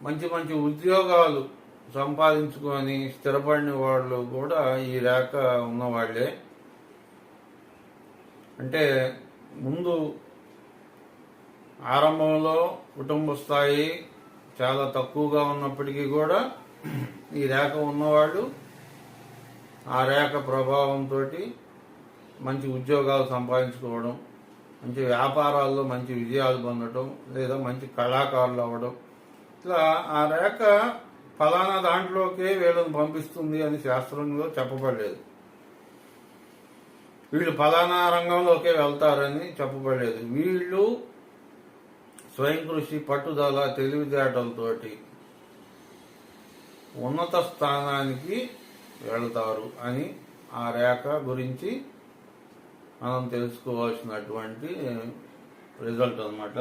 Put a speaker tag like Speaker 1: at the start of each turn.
Speaker 1: మంచి మంచి ఉద్యోగాలు సంపాదించుకొని స్థిరపడిన వాళ్ళు కూడా ఈ రేఖ ఉన్నవాళ్లే. అంటే ముందు ఆరంభంలో కుటుంబ స్థాయి చాలా తక్కువగా ఉన్నప్పటికీ కూడా ఈ రేఖ ఉన్నవాళ్ళు ఆ రేఖ ప్రభావంతో మంచి ఉద్యోగాలు సంపాదించుకోవడం, మంచి వ్యాపారాల్లో మంచి విజయాలు పొందడం, లేదా మంచి కళాకారులు అవ్వడం, ఇట్లా ఆ రేఖ ఫలానా దాంట్లోకే వీళ్ళని పంపిస్తుంది అని శాస్త్రంలో చెప్పబడలేదు. వీళ్ళు ఫలానా రంగంలోకే వెళ్తారని చెప్పబడలేదు. వీళ్ళు స్వయం కృషి, పట్టుదల, తెలివితేటలతోటి ఉన్నత స్థానానికి వెళతారు అని ఆ రేఖ గురించి మనం తెలుసుకోవాల్సినటువంటి రిజల్ట్ అన్నమాట.